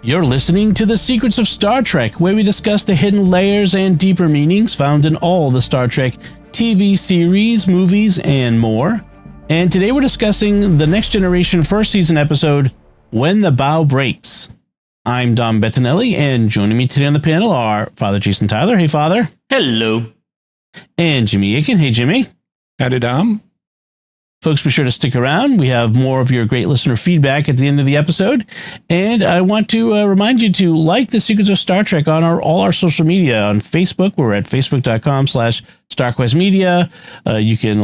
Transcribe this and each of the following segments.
You're listening to The Secrets of Star Trek, where we discuss the hidden layers and deeper meanings found in all the Star Trek TV series, movies, and more. And today we're discussing the Next Generation first season episode, When the Bough Breaks. I'm Dom Bettinelli, and joining me today on the panel are Father Jason Tyler. Hey, Father. Hello. And Jimmy Aiken. Hey, Jimmy. Howdy, Dom. Folks, be sure to stick around. We have more of your great listener feedback at the end of the episode. And I want to remind you to like The Secrets of Star Trek on all our social media. On Facebook, we're at facebook.com/StarQuestMedia. You can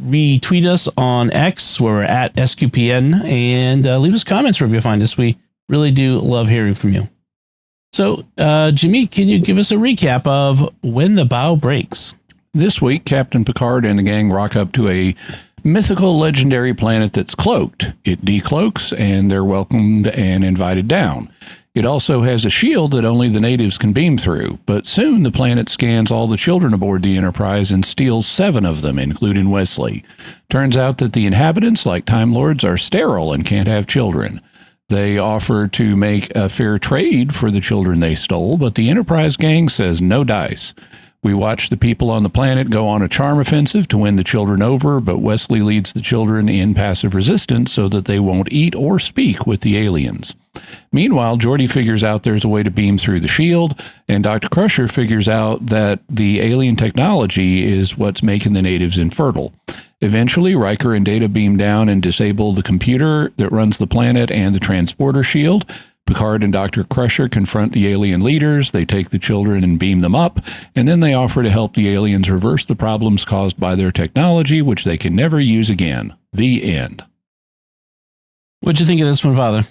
retweet us on X, where we're at SQPN, and leave us comments wherever you find us. We really do love hearing from you. So, Jimmy, can you give us a recap of When the Bough Breaks? This week, Captain Picard and the gang rock up to a mythical legendary planet that's cloaked. It decloaks, and they're welcomed and invited down. It also has a shield that only the natives can beam through, but soon the planet scans all the children aboard the Enterprise and steals 7 of them, including Wesley. Turns out that the inhabitants, like Time Lords, are sterile and can't have children. They offer to make a fair trade for the children they stole, but the Enterprise gang says no dice. We watch the people on the planet go on a charm offensive to win the children over, but Wesley leads the children in passive resistance so that they won't eat or speak with the aliens. Meanwhile, Geordi figures out there's a way to beam through the shield, and Dr. Crusher figures out that the alien technology is what's making the natives infertile. Eventually, Riker and Data beam down and disable the computer that runs the planet and the transporter shield. Picard and Dr. Crusher confront the alien leaders, they take the children and beam them up, and then they offer to help the aliens reverse the problems caused by their technology, which they can never use again. The end. What'd you think of this one, Father?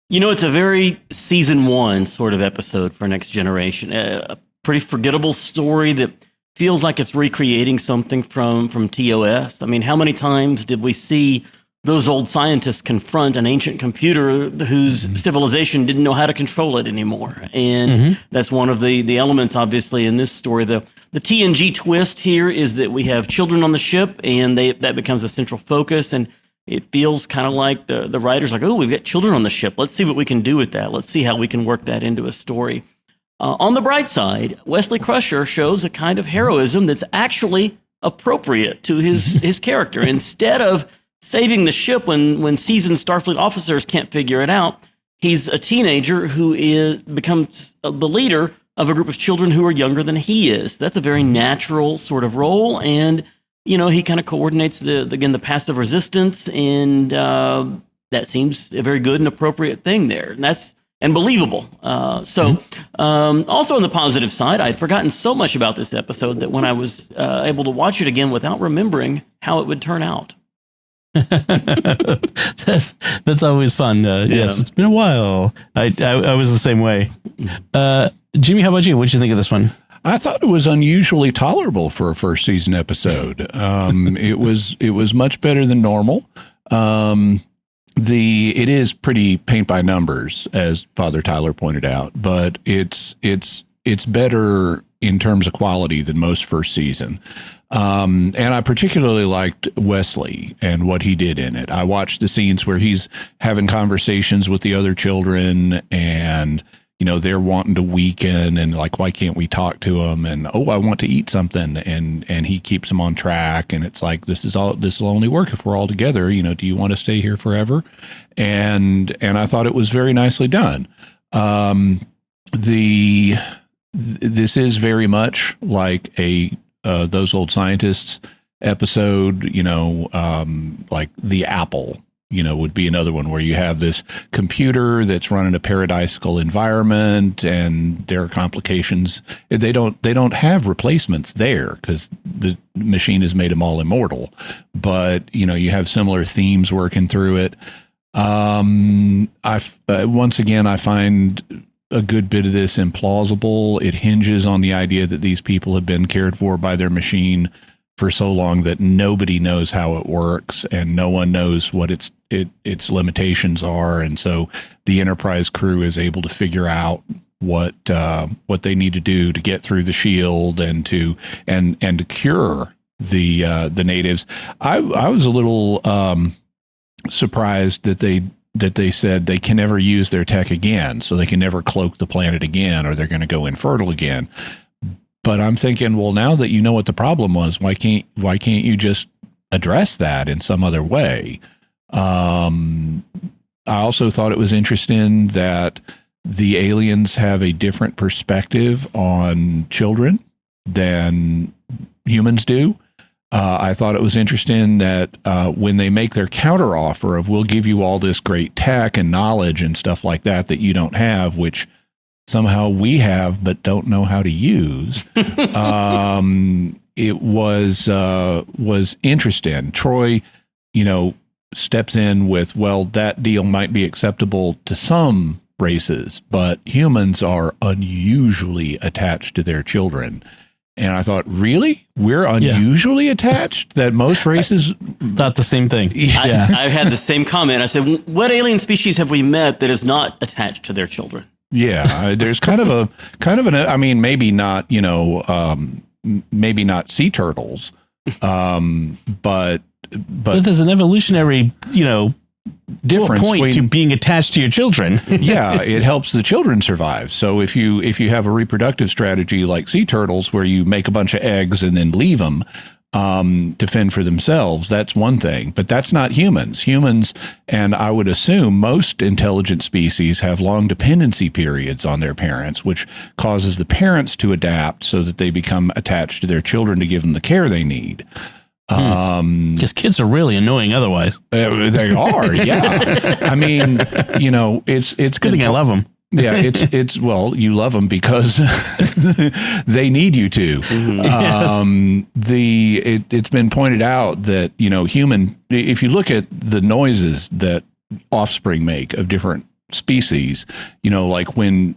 You know, it's a very season 1 sort of episode for Next Generation. A pretty forgettable story that feels like it's recreating something from TOS. I mean, how many times did we see those old scientists confront an ancient computer whose civilization didn't know how to control it anymore? And that's one of the elements, obviously, in this story. The TNG twist here is that we have children on the ship, and that becomes a central focus. And it feels kind of like the writer's like, oh, we've got children on the ship. Let's see what we can do with that. Let's see how we can work that into a story. On the bright side, Wesley Crusher shows a kind of heroism that's actually appropriate to his character. Instead of saving the ship when seasoned Starfleet officers can't figure it out, he's a teenager who becomes the leader of a group of children who are younger than he is. That's a very natural sort of role, and you know, he kind of coordinates the passive resistance, and that seems a very good and appropriate thing there, and believable. Also on the positive side, I'd forgotten so much about this episode that when I was able to watch it again without remembering how it would turn out. That's always fun. Yes, it's been a while. I was the same way. Jimmy, how about you? What did you think of this one? I thought it was unusually tolerable for a first season episode. It was much better than normal. It is pretty paint by numbers, as Father Tyler pointed out, but it's better in terms of quality than most first season. And I particularly liked Wesley and what he did in it. I watched the scenes where he's having conversations with the other children, and you know, they're wanting to weaken and like, why can't we talk to him? And, oh, I want to eat something. And he keeps them on track. And it's like, this will only work if we're all together. You know, do you want to stay here forever? And I thought it was very nicely done. This is very much like those old scientists episode, you know, like The Apple, you know, would be another one where you have this computer that's running a paradisical environment, and there are complications. They don't have replacements there because the machine has made them all immortal. But you know, you have similar themes working through it. Once again, I find a good bit of this implausible. It hinges on the idea that these people have been cared for by their machine for so long that nobody knows how it works, and no one knows what its limitations are. And so the Enterprise crew is able to figure out what they need to do to get through the shield and to cure the natives. I was a little surprised that they that they said they can never use their tech again, so they can never cloak the planet again, or they're going to go infertile again. But I'm thinking, well, now that you know what the problem was, why can't you just address that in some other way? I also thought it was interesting that the aliens have a different perspective on children than humans do. I thought it was interesting that when they make their counteroffer of, we'll give you all this great tech and knowledge and stuff like that you don't have, which somehow we have but don't know how to use. It was interesting. Troy, steps in with, well, that deal might be acceptable to some races, but humans are unusually attached to their children. And I thought, really? We're unusually attached? That most races thought the same thing. Yeah. I had the same comment. I said, what alien species have we met that is not attached to their children? Yeah, there's kind of an, I mean, maybe not, maybe not sea turtles, but there's an evolutionary, difference point to being attached to your children. Yeah, it helps the children survive. So if you have a reproductive strategy like sea turtles, where you make a bunch of eggs and then leave them to fend for themselves, that's one thing. But that's not humans. Humans, and I would assume most intelligent species, have long dependency periods on their parents, which causes the parents to adapt so that they become attached to their children to give them the care they need. Because kids are really annoying otherwise. They are, yeah. I mean, it's good thing I love them. Yeah, it's well, you love them because they need you to. It's been pointed out that if you look at the noises that offspring make of different species, like when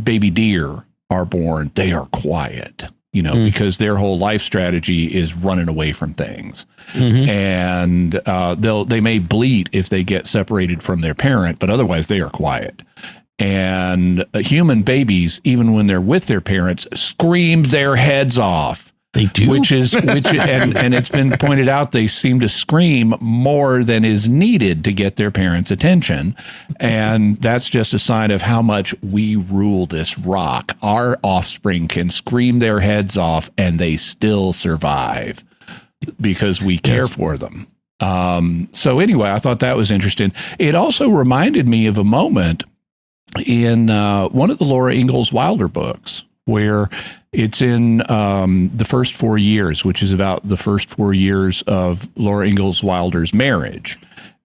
baby deer are born, they are quiet. Because their whole life strategy is running away from things. And they may bleat if they get separated from their parent, but otherwise they are quiet. And human babies, even when they're with their parents, scream their heads off. They do, and it's been pointed out they seem to scream more than is needed to get their parents' attention, and that's just a sign of how much we rule this rock. Our offspring can scream their heads off, and they still survive because we care for them. So anyway, I thought that was interesting. It also reminded me of a moment in one of the Laura Ingalls Wilder books, where it's in the first 4 years, which is about the first 4 years of Laura Ingalls Wilder's marriage.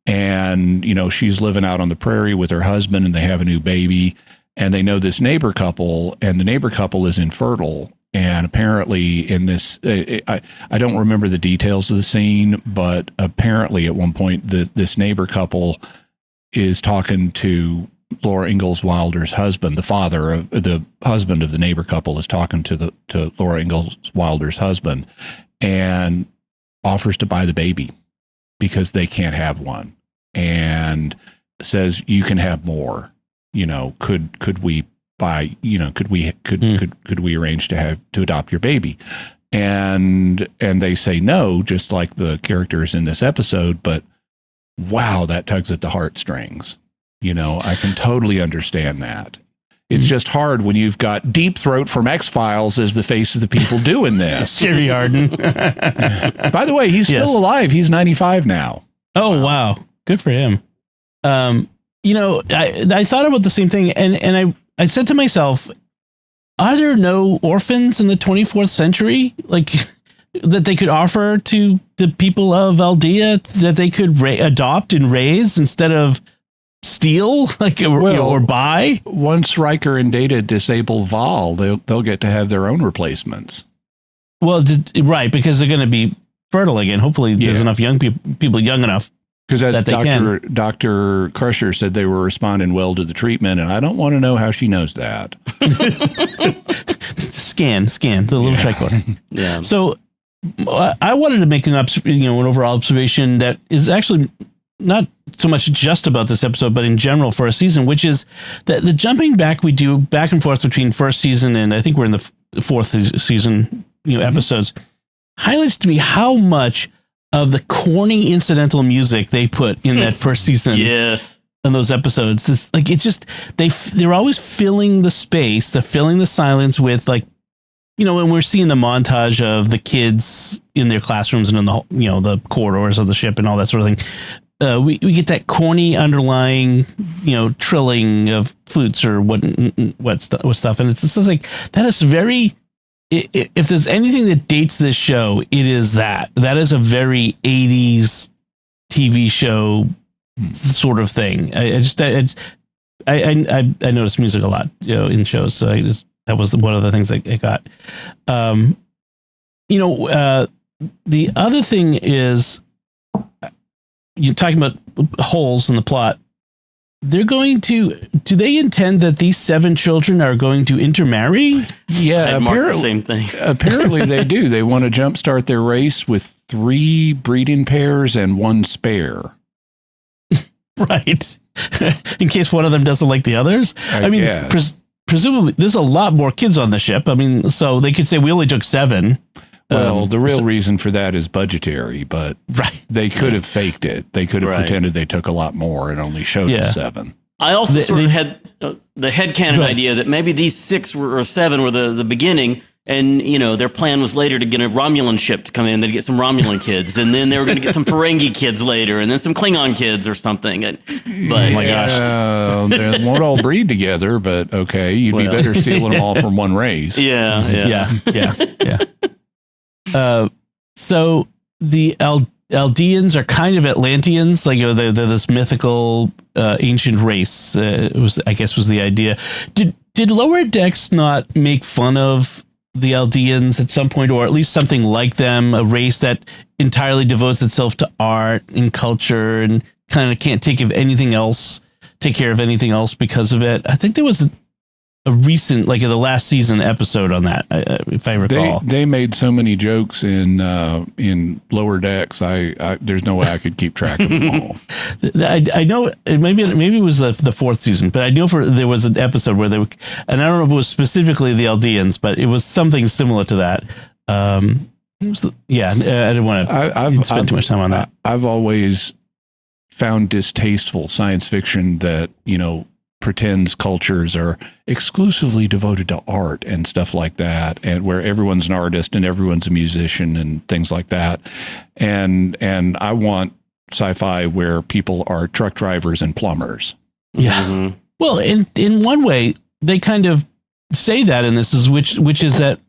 And, she's living out on the prairie with her husband, and they have a new baby, and they know this neighbor couple, and the neighbor couple is infertile. And apparently in this, I don't remember the details of the scene, but apparently at one point, this neighbor couple is talking to Laura Ingalls Wilder's husband. The husband of the neighbor couple is talking to Laura Ingalls Wilder's husband, and offers to buy the baby because they can't have one, and says, you can have more. Could we buy? Could we arrange to adopt your baby? And they say no, just like the characters in this episode. But wow, that tugs at the heartstrings. I can totally understand that. It's just hard when you've got Deep Throat from X-Files as the face of the people doing this. Jerry Arden. By the way, he's still alive. He's 95 now. Oh, wow. Good for him. I thought about the same thing, and I said to myself, are there no orphans in the 24th century? Like, that they could offer to the people of Aldea that they could adopt and raise instead of steal, or buy? Once Riker and Data disable Val, they'll get to have their own replacements. Well, right, because they're going to be fertile again. Hopefully, there's enough young people young enough because that they can. Dr. Crusher said they were responding well to the treatment, and I don't want to know how she knows that. Scan the little tricorder. Yeah. So I wanted to make an overall observation that is actually not so much just about this episode, but in general for a season, which is that the jumping back we do back and forth between first season and I think we're in the fourth season, episodes, highlights to me how much of the corny incidental music they put in that first season in those episodes. This, like, it's just they're always filling the space, they're filling the silence with, like, you know, when we're seeing the montage of the kids in their classrooms and in the, you know, the corridors of the ship and all that sort of thing, we get that corny underlying, you know, trilling of flutes or what stuff, and it's just like that is very. If there's anything that dates this show, it is that. That is a very 80s TV show sort of thing. I notice music a lot, you know, in shows. So that was one of the things I got. You know, the other thing is, you're talking about holes in the plot. They're going to. Do they intend that these 7 children are going to intermarry? Yeah, apparently the same thing. Apparently they do. They want to jumpstart their race with 3 breeding pairs and 1 spare. Right. In case one of them doesn't like the others. I mean, presumably there's a lot more kids on the ship. I mean, so they could say we only took 7. Well, the real reason for that is budgetary, but they could have faked it. They could have pretended they took a lot more and only showed us 7. I also sort of had the headcanon idea that maybe these 6 or 7 were the beginning, and, you know, their plan was later to get a Romulan ship to come in. They'd get some Romulan kids, and then they were going to get some Ferengi kids later, and then some Klingon kids or something. But oh my gosh, they won't all breed together. But okay, you'd be better stealing them all from one race. Yeah. So the Aldeans are kind of Atlanteans, like, you know, they're this mythical ancient race. Was the idea. Did Lower Decks not make fun of the Aldeans at some point, or at least something like them, a race that entirely devotes itself to art and culture and kind of can't take care of anything else because of it? I think there was a recent, like, the last season episode on that, if I recall. They made so many jokes in Lower Decks. There's no way I could keep track of them all. I know maybe it was the 4th season, but I know there was an episode where and I don't know if it was specifically the Aldeans, but it was something similar to that. I didn't want to spend too much time on that. I've always found distasteful science fiction that, you know, pretends cultures are exclusively devoted to art and stuff like that, and where everyone's an artist and everyone's a musician and things like that. And I want sci-fi where people are truck drivers and plumbers. Yeah. Mm-hmm. Well, in one way, they kind of say that in this, which is that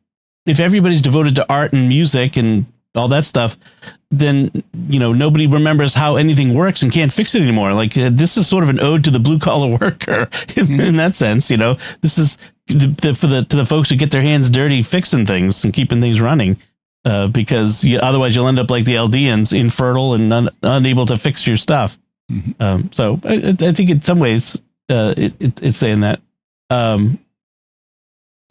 if everybody's devoted to art and music and all that stuff, then, you know, nobody remembers how anything works and can't fix it anymore. Like, this is sort of an ode to the blue collar worker in that sense. You know, this is to the folks who get their hands dirty fixing things and keeping things running, because otherwise you'll end up like the Aldeans, infertile and unable to fix your stuff. Mm-hmm. So I think in some ways it's saying that.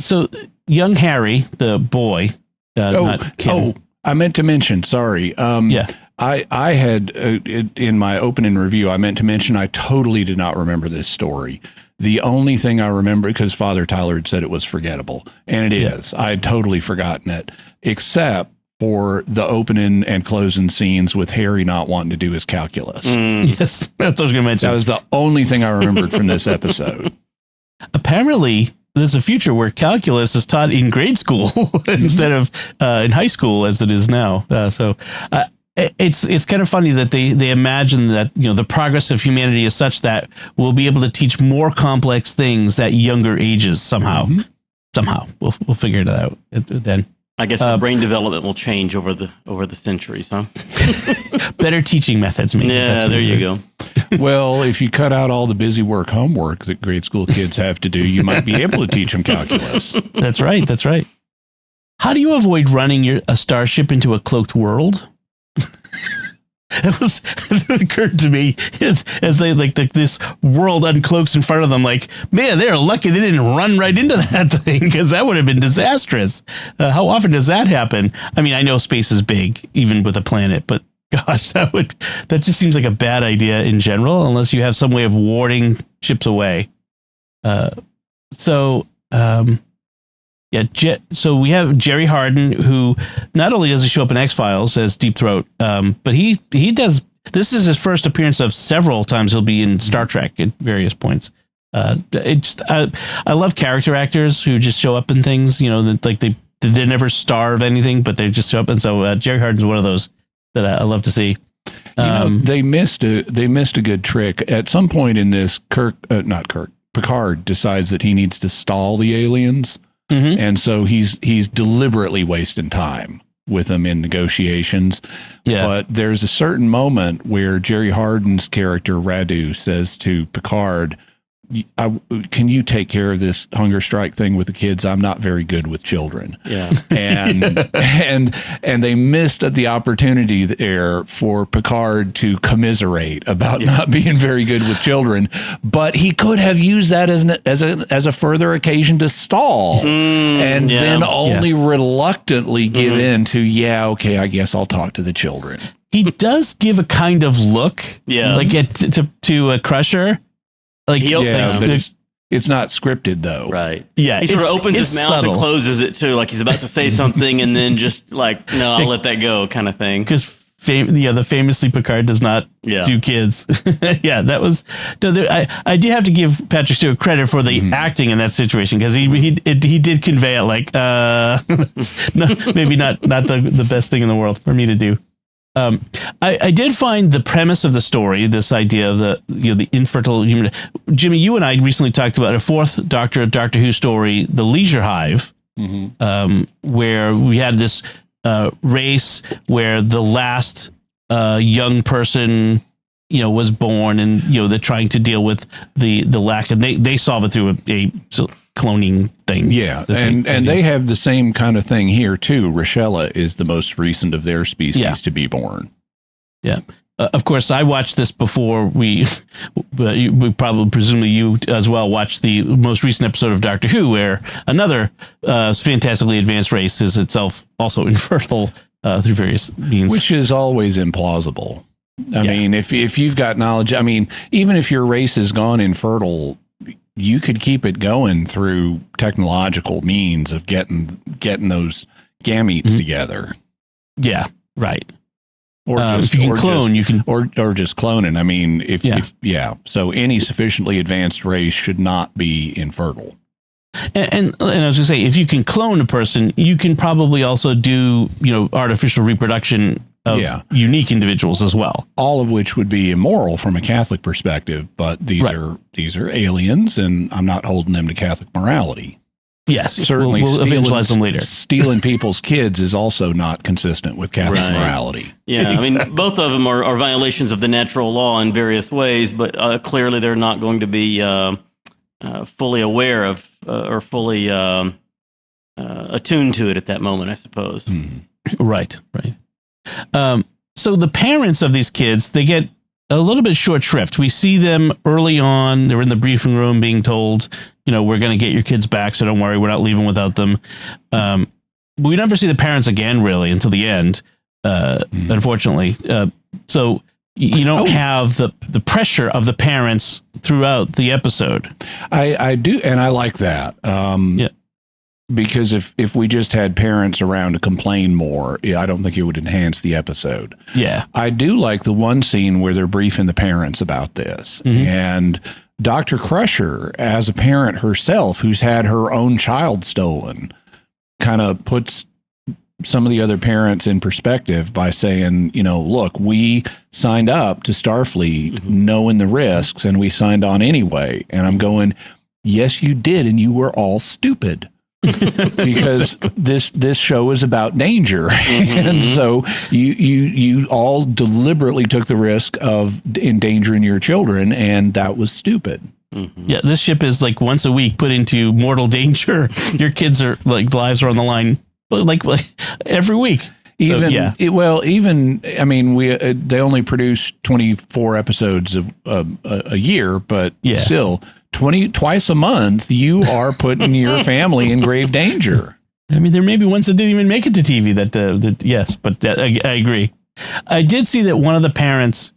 So young Harry, the boy, not Kim. I meant to mention, sorry. I had, in my opening review, I meant to mention I totally did not remember this story. The only thing I remember, because Father Tyler had said it was forgettable, and it is. I had totally forgotten it, except for the opening and closing scenes with Harry not wanting to do his calculus. Yes, that's what I was going to mention. That was the only thing I remembered from this episode. Apparently, there's a future where calculus is taught in grade school instead of in high school as it is now. So it's kind of funny that they imagine that, you know, the progress of humanity is such that we'll be able to teach more complex things at younger ages somehow. Mm-hmm. Somehow we'll figure it out then. I guess brain development will change over the centuries, huh? Better teaching methods, maybe. Yeah, there you go. Well, if you cut out all the busy homework that grade school kids have to do, you might be able to teach them calculus. That's right. How do you avoid running a starship into a cloaked world? It occurred to me as they this world uncloaks in front of them, like, man, they're lucky they didn't run right into that thing, because that would have been disastrous. How often does that happen? I mean, I know space is big, even with a planet, but gosh, that just seems like a bad idea in general, unless you have some way of warding ships away. So we have Jerry Hardin, who not only does he show up in X-Files as Deep Throat, but he does this is his first appearance of several times he'll be in Star Trek at various points. I love character actors who just show up in things, that like they never star of anything, but they just show up. And so Jerry Hardin's one of those that I love to see. They missed a good trick at some point in this. Picard decides that he needs to stall the aliens, and so he's deliberately wasting time with them in negotiations. Yeah. But there's a certain moment where Jerry Hardin's character Radu says to Picard, can you take care of this hunger strike thing with the kids? I'm not very good with children. Yeah. And they missed the opportunity there for Picard to commiserate about not being very good with children, but he could have used that as a further occasion to stall and then only reluctantly give in to, okay, I guess I'll talk to the children. He does give a kind of look like to Crusher. Like it's not scripted though, right? Yeah, he sort of opens his mouth and closes it too, like he's about to say something, and then just like, no, I'll let that go, kind of thing. Because the famously Picard does not do kids. That was. No, I do have to give Patrick Stewart credit for the acting in that situation, because he did convey it like maybe not the best thing in the world for me to do. I did find the premise of the story, this idea of the infertile human. Jimmy, you and I recently talked about a fourth Doctor Who story, The Leisure Hive, where we had this race where the last young person was born, and they're trying to deal with the lack, and they solve it through a cloning thing. Yeah, and they have the same kind of thing here too. Rochella is the most recent of their species to be born. Yeah. Of course, I watched this before we probably, presumably you as well, watched the most recent episode of Doctor Who, where another fantastically advanced race is itself also infertile through various means. Which is always implausible. I mean, if you've got knowledge, I mean, even if your race has gone infertile, you could keep it going through technological means of getting those gametes together. Yeah, right. Or just, if you can clone, you can, or just cloning. I mean, so any sufficiently advanced race should not be infertile. And I was going to say, if you can clone a person, you can probably also do artificial reproduction of unique individuals as well. All of which would be immoral from a Catholic perspective, but these are aliens, and I'm not holding them to Catholic morality. Yes, certainly. We'll evangelize them later. Stealing people's kids is also not consistent with Catholic morality. Yeah, exactly. I mean, both of them are violations of the natural law in various ways, but clearly they're not going to be fully aware of or fully attuned to it at that moment, I suppose. Right. So the parents of these kids, they get a little bit short shrift. We see them early on. They're in the briefing room being told, we're going to get your kids back, so don't worry, we're not leaving without them. We never see the parents again, really, until the end, unfortunately. So you don't have the pressure of the parents throughout the episode. I do, and I like that. Because if we just had parents around to complain more, I don't think it would enhance the episode. Yeah. I do like the one scene where they're briefing the parents about this. And Dr. Crusher, as a parent herself, who's had her own child stolen, kind of puts some of the other parents in perspective by saying, look, we signed up to Starfleet knowing the risks, and we signed on anyway. And I'm going, yes, you did, and you were all stupid. Because this show is about danger, and so you all deliberately took the risk of endangering your children, and that was stupid. Yeah, this ship is like once a week put into mortal danger. Your kids are lives are on the line like every week. Even I mean, they only produce 24 episodes a year, but still. Twice a month, you are putting your family in grave danger. I mean, there may be ones that didn't even make it to TV. I agree. I did see that one of the parents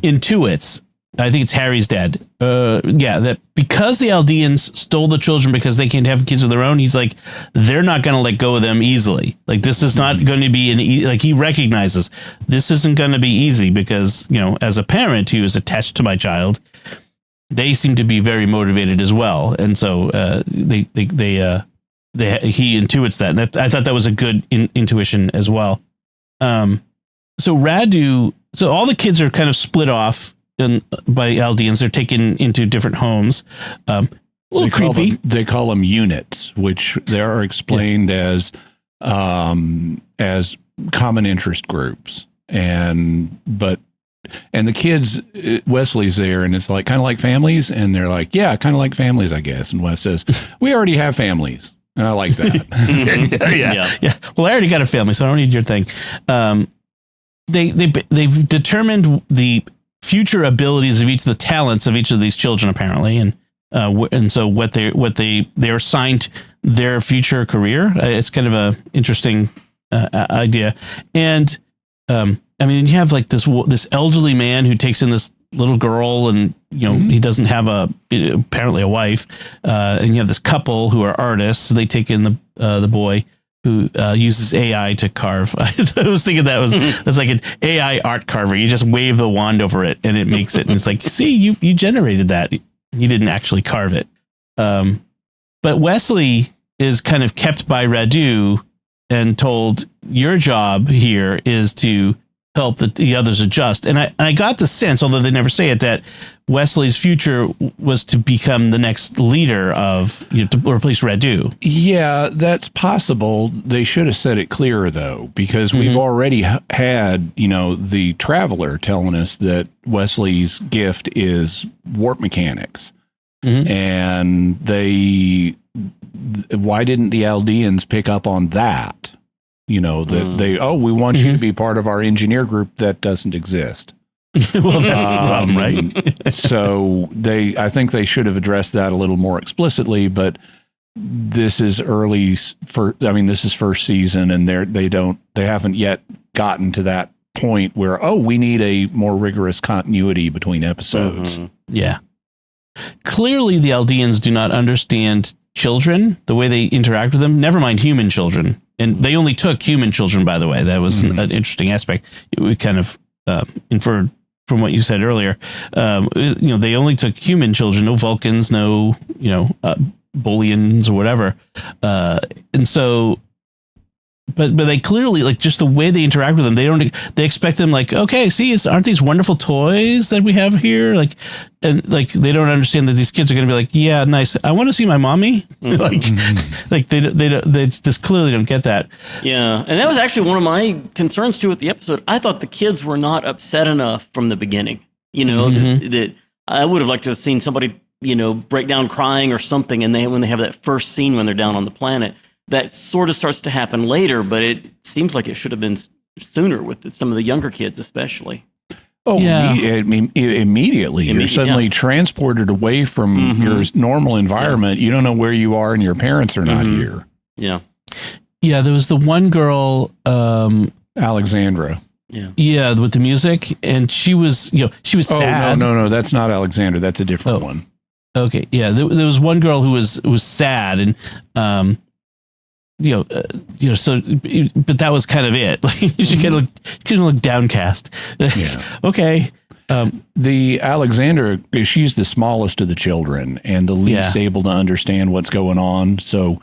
intuits I think it's Harry's dad. That because the Aldeans stole the children because they can't have kids of their own, he's like, they're not going to let go of them easily. Like, this is not going to be like, he recognizes this isn't going to be easy because, as a parent who is attached to my child, they seem to be very motivated as well. And so he intuits that. And I thought that was a good intuition as well. So Radu, so all the kids are kind of split off by Aldeans. They're taken into different homes. A little creepy. They call them units, which they are explained as common interest groups. And the kids, Wesley's there, and it's like kind of like families, and they're like, yeah, kind of like families, I guess. And Wes says, we already have families, and I like that. Yeah. Well, I already got a family, so I don't need your thing. They've determined the future abilities of each of the talents of each of these children, apparently, and so what they're assigned their future career. It's kind of a interesting idea, and I mean, you have like this elderly man who takes in this little girl, and he doesn't have apparently a wife, and you have this couple who are artists. So they take in the boy who uses AI to carve. I was thinking that's like an AI art carver. You just wave the wand over it and it makes it. And it's like, see, you generated that. You didn't actually carve it. But Wesley is kind of kept by Radu and told, your job here is to help the others adjust. And I got the sense, although they never say it, that Wesley's future was to become the next leader of, to replace Radu. Yeah, that's possible. They should have said it clearer, though, because we've already had, the Traveler telling us that Wesley's gift is warp mechanics. And why didn't the Aldeans pick up on that? We want you to be part of our engineer group that doesn't exist. Well, that's the problem, right? So I think they should have addressed that a little more explicitly, but this is this is first season, and they haven't yet gotten to that point where, we need a more rigorous continuity between episodes. Yeah. Clearly the Aldeans do not understand children, the way they interact with them, never mind human children. And they only took human children, by the way. That was an interesting aspect. We kind of inferred from what you said earlier. They only took human children, no Vulcans, no, Booleans or whatever. And so, but they clearly, like, just the way they interact with them, they expect them like, okay, see, aren't these wonderful toys that we have here? Like, and like, they don't understand that these kids are going to be like, yeah, nice. I want to see my mommy. Like they just clearly don't get that. Yeah. And that was actually one of my concerns too with the episode. I thought the kids were not upset enough from the beginning, that I would have liked to have seen somebody, break down crying or something. And when they have that first scene when they're down on the planet, that sort of starts to happen later, but it seems like it should have been sooner with some of the younger kids, especially. Oh, yeah. Immediately. You're suddenly transported away from your normal environment. You don't know where you are, and your parents are not here. Yeah. Yeah, there was the one girl, Alexandra. Yeah, with the music, and she was sad. No, that's not Alexandra. That's a different one. Okay, yeah, there was one girl who was sad, and so, but that was kind of it. She kind of look downcast. Yeah. Okay. The Alexandra, she's the smallest of the children and the least able to understand what's going on. So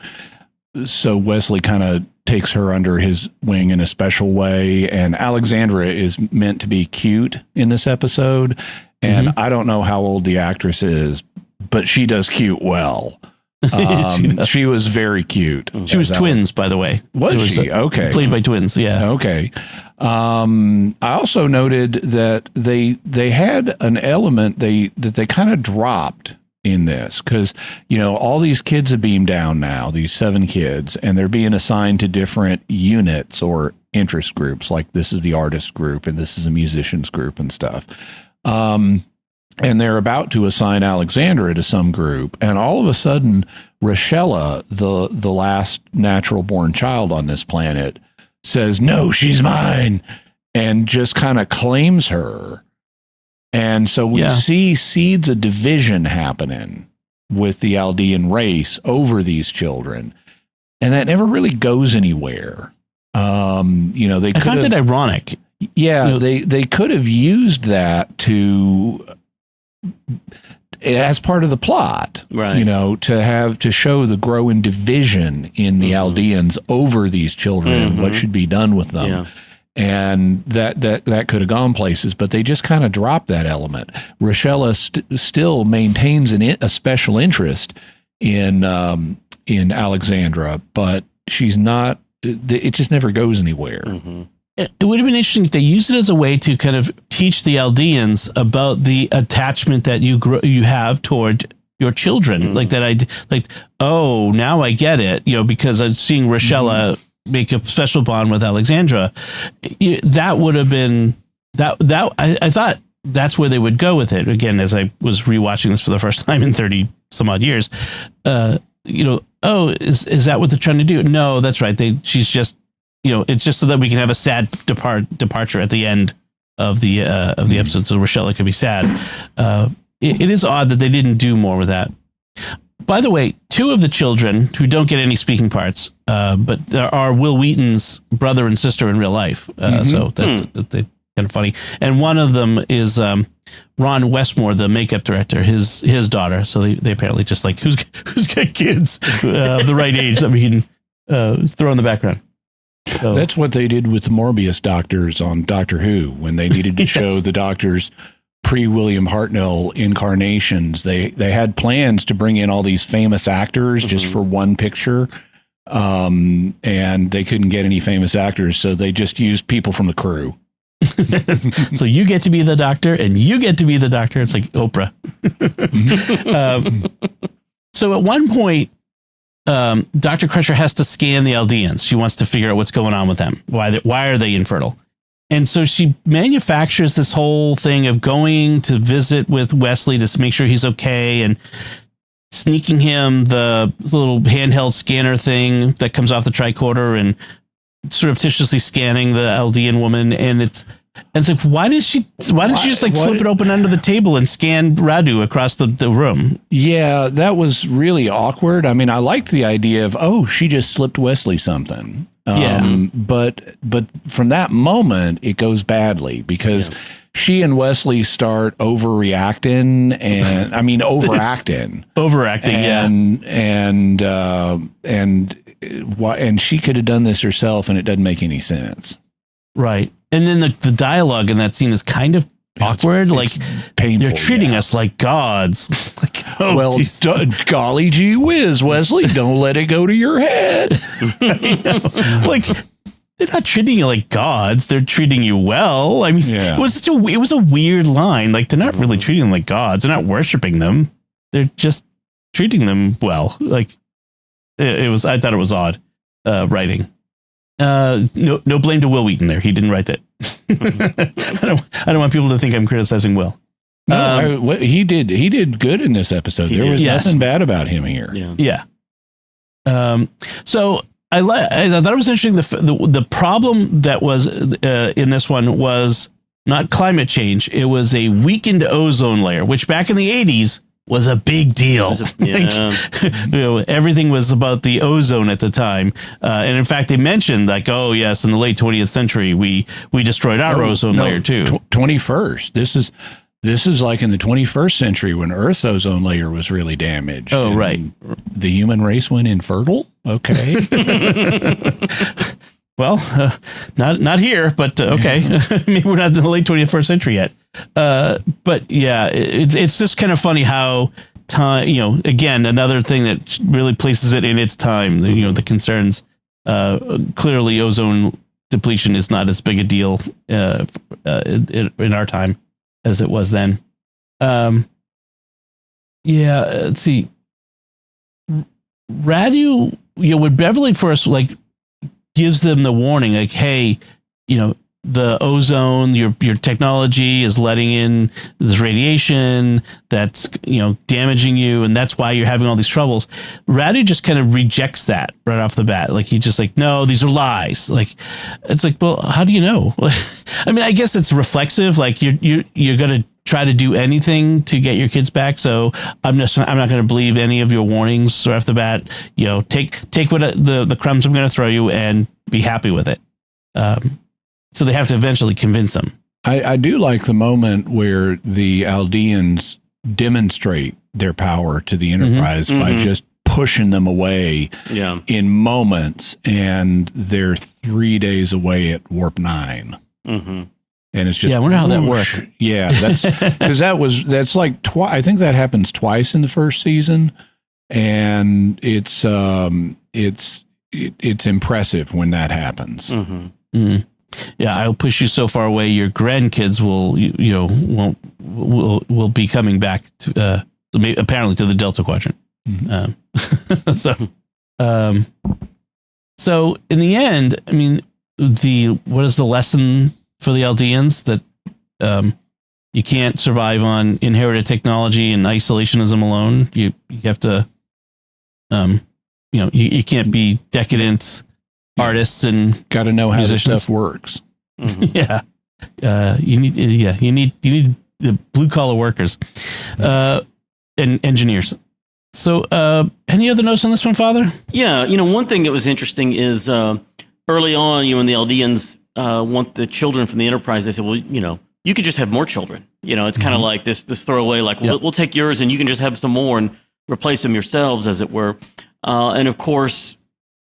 Wesley kind of takes her under his wing in a special way. And Alexandra is meant to be cute in this episode. And I don't know how old the actress is, but she does cute well. She was very cute. She was twins, by the way. Was she? Okay. Played by twins, yeah. Okay. I also noted that they had an element that they kind of dropped in this, because all these kids have beamed down now, these 7 kids, and they're being assigned to different units or interest groups, like this is the artist group and this is a musicians group and stuff. And they're about to assign Alexandra to some group. And all of a sudden, Rochella, the last natural born child on this planet, says, no, she's mine, and just kind of claims her. And so we see seeds of division happening with the Aldean race over these children. And that never really goes anywhere. They I found it ironic. Yeah, they could have used that as part of the plot, right? To show the growing division in the Aldeans over these children and what should be done with them. Yeah. And that could have gone places, but they just kind of dropped that element. Rochella still maintains a special interest in Alexandra, but she's not. It just never goes anywhere. Mm-hmm. It would have been interesting if they used it as a way to kind of teach the Aldeans about the attachment that you have toward your children, like that. Oh, now I get it. Because I'm seeing Rochella make a special bond with Alexandra. That would have been that. I thought that's where they would go with it. Again, as I was rewatching this for the first time in 30 some odd years, is that what they're trying to do? No, that's right. She's just. It's just so that we can have a sad departure at the end of the episode, so Rochella could be sad. It is odd that they didn't do more with that. By the way, two of the children who don't get any speaking parts, but there are Will Wheaton's brother and sister in real life, so that's kind of funny. And one of them is Ron Westmore, the makeup director, his daughter. So they apparently just like who's got kids of the right age that we can throw in the background. So. That's what they did with the Morbius doctors on Doctor Who when they needed to show the doctors pre-William Hartnell incarnations. They had plans to bring in all these famous actors just for one picture, and they couldn't get any famous actors, so they just used people from the crew. So you get to be the doctor, and you get to be the doctor. It's like Oprah. So at one point, Dr. Crusher has to scan the Aldeans. She wants to figure out what's going on with them. Why are they infertile? And so she manufactures this whole thing of going to visit with Wesley to make sure he's okay and sneaking him the little handheld scanner thing that comes off the tricorder and surreptitiously scanning the Aldean woman. And it's like, why didn't she just flip it open under the table and scan Radu across the room? Yeah, that was really awkward. I mean, I liked the idea of, she just slipped Wesley something. But from that moment, it goes badly because she and Wesley start overreacting and overacting. And she could have done this herself, and it doesn't make any sense. Right. And then the dialogue in that scene is kind of awkward. It's painful, they're treating us like gods. Golly gee whiz, Wesley, don't let it go to your head. They're not treating you like gods. They're treating you well. I mean, it was a weird line. Like, they're not really treating them like gods. They're not worshiping them. They're just treating them well. Like, I thought it was odd writing. No blame to Will Wheaton there. He didn't write that. I don't want people to think I'm criticizing Will. No, he did good in this episode. There was nothing bad about him here. Yeah. So I thought it was interesting. The problem that was in this one was not climate change. It was a weakened ozone layer, which back in the 80s was a big deal. Everything was about the ozone at the time. And in fact, they mentioned in the late 20th century, we destroyed our ozone layer too. 21st. This is like in the 21st century when Earth's ozone layer was really damaged. Oh, right. The human race went infertile. Okay. Well, not here, but okay. Maybe we're not in the late 21st century yet. But yeah, it's just kind of funny how time, again, another thing that really places it in its time, the concerns, clearly ozone depletion is not as big a deal in our time as it was then. Let's see. Radu, when Beverly first gives them the warning, like, hey, the ozone, your technology is letting in this radiation that's, damaging you. And that's why you're having all these troubles. Radu just kind of rejects that right off the bat. Like, he's just like, no, these are lies. Like, it's like, well, how do you know? I mean, I guess it's reflexive. Like you're going to try to do anything to get your kids back. So I'm not going to believe any of your warnings right off the bat. You know, take what the crumbs I'm going to throw you and be happy with it. So they have to eventually convince them. I do like the moment where the Aldeans demonstrate their power to the Enterprise by just pushing them away in moments, and they're 3 days away at warp 9. And it's just, I wonder how that worked. Yeah, that's because that's like I think that happens twice in the first season, and it's impressive when that happens. Yeah, I'll push you so far away, your grandkids will be coming back to apparently to the Delta Quadrant. So in the end, I mean, what is the lesson for the Aldeans? That you can't survive on inherited technology and isolationism alone. You have to, you can't be decadent artists and got to know how this musicians. stuff works. You need the blue collar workers and engineers. So any other notes on this one, Father? Yeah, one thing that was interesting is early on, when the Aldeans want the children from the Enterprise, they said, well, you could just have more children. It's kind of like this throwaway, like we'll take yours and you can just have some more and replace them yourselves, as it were. And of course,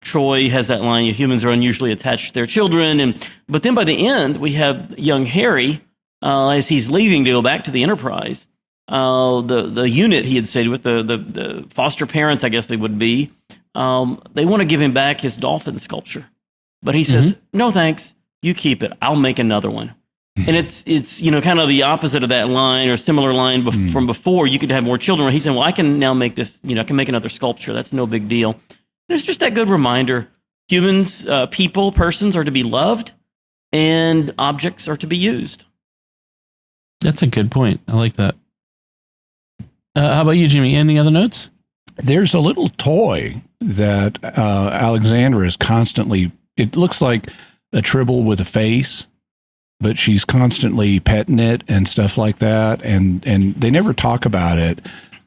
Troy has that line, humans are unusually attached to their children. But then by the end, we have young Harry, as he's leaving to go back to the Enterprise. The unit he had stayed with, the foster parents, I guess they would be, they want to give him back his dolphin sculpture. But he says, no, thanks, you keep it. I'll make another one. And it's kind of the opposite of that line or similar line from before. You could have more children. He's saying, well, I can now make this, I can make another sculpture. That's no big deal. And it's just that good reminder. Humans, persons are to be loved, and objects are to be used. That's a good point. I like that. How about you, Jimmy? Any other notes? There's a little toy that Alexandra is constantly, it looks like a Tribble with a face, but she's constantly petting it and stuff like that. And they never talk about it.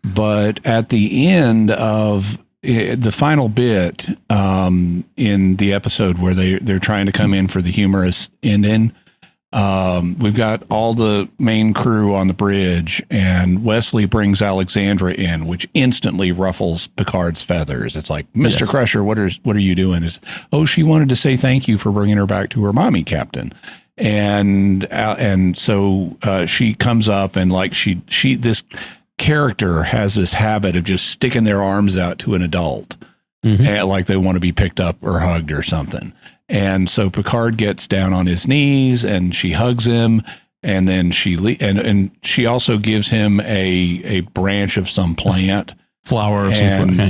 But at the end of the final bit in the episode where they're trying to come in for the humorous ending, we've got all the main crew on the bridge, and Wesley brings Alexandra in, which instantly ruffles Picard's feathers. It's like, Mr. Crusher, what are you doing? She wanted to say thank you for bringing her back to her mommy, Captain. And so she comes up, and like this character has this habit of just sticking their arms out to an adult, like they want to be picked up or hugged or something. And so Picard gets down on his knees and she hugs him, and then and she also gives him a branch of some plant, flower or something.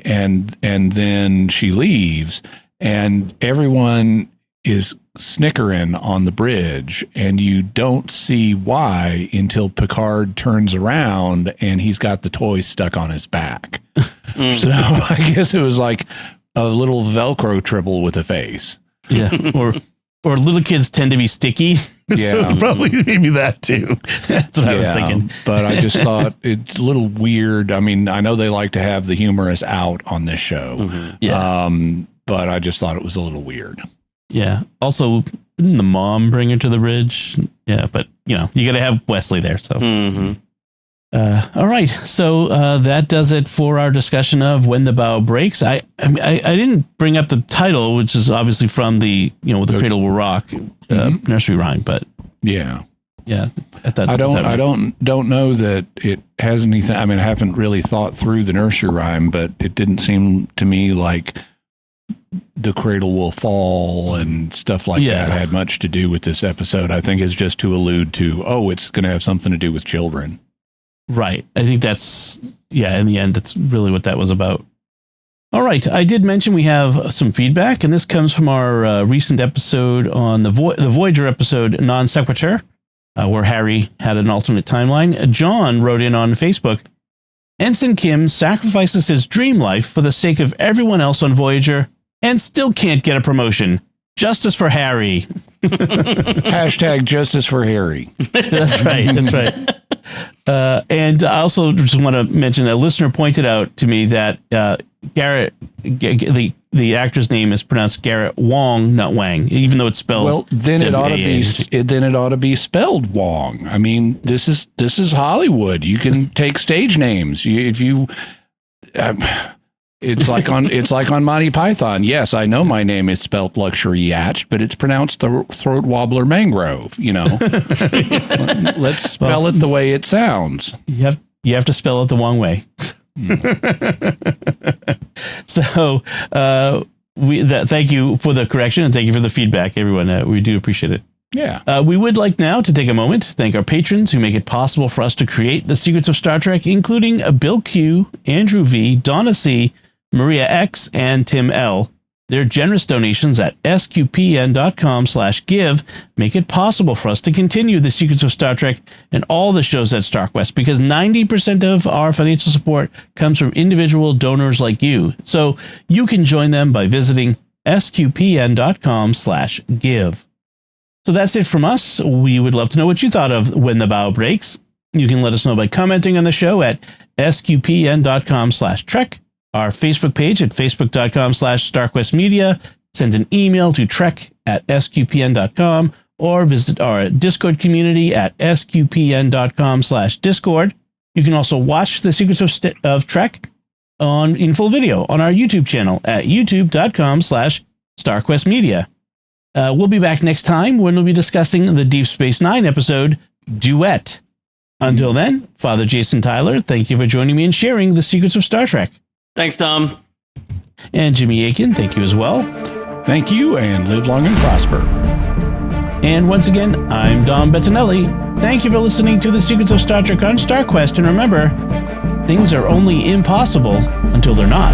And then she leaves, and everyone is snickering on the bridge, and you don't see why until Picard turns around and he's got the toy stuck on his back. So I guess it was like a little Velcro Tribble with a face. Yeah. Or little kids tend to be sticky. Yeah. So probably maybe that too. That's what I was thinking. But I just thought it's a little weird. I mean, I know they like to have the humorous out on this show. But I just thought it was a little weird. Yeah. Also, didn't the mom bring her to the bridge? Yeah, but you got to have Wesley there. So, all right. So that does it for our discussion of When the Bough Breaks. I didn't bring up the title, which is obviously from the The Cradle Will Rock nursery rhyme, but yeah. I don't know that it has anything. I mean, I haven't really thought through the nursery rhyme, but it didn't seem to me like the cradle will fall and stuff like that had much to do with this episode. I think it's just to allude to, it's going to have something to do with children. Right. I think that's, in the end, that's really what that was about. All right. I did mention we have some feedback, and this comes from our recent episode on the Voyager episode, Non Sequitur, where Harry had an alternate timeline. John wrote in on Facebook, Ensign Kim sacrifices his dream life for the sake of everyone else on Voyager and still can't get a promotion. Justice for Harry. Hashtag justice for Harry. That's right. And I also just want to mention, a listener pointed out to me that Garrett, the actor's name is pronounced Garrett Wong, not Wang, even though it's spelled. Well, then it ought to be. W-A-N-G. Then it ought to be spelled Wong. I mean, this is Hollywood. You can take stage names. It's like on Monty Python. Yes, I know my name is spelled Luxury Yacht, but it's pronounced the Throat Wobbler Mangrove. Let's spell it the way it sounds. You have to spell it the Wong way. So thank you for the correction, and thank you for the feedback, everyone. We do appreciate it. Yeah. We would like now to take a moment to thank our patrons who make it possible for us to create the Secrets of Star Trek, including Bill Q, Andrew V, Donna C, Maria X, and Tim L. Their generous donations at sqpn.com/give make it possible for us to continue the Secrets of Star Trek and all the shows at StarQuest, because 90% of our financial support comes from individual donors like you. So you can join them by visiting sqpn.com/give. So that's it from us. We would love to know what you thought of When the Bough Breaks. You can let us know by commenting on the show at sqpn.com/trek, our Facebook page at facebook.com/StarQuestMedia, send an email to trek@sqpn.com, or visit our Discord community at sqpn.com/Discord. You can also watch the Secrets of Trek in full video on our YouTube channel at youtube.com/StarQuestMedia. We'll be back next time when we'll be discussing the Deep Space Nine episode, Duet. Until then, Father Jason Tyler, thank you for joining me and sharing the Secrets of Star Trek. Thanks, Tom. And Jimmy Aiken, thank you as well. Thank you, and live long and prosper. And once again, I'm Dom Bettinelli. Thank you for listening to the Secrets of Star Trek on StarQuest. And remember, things are only impossible until they're not.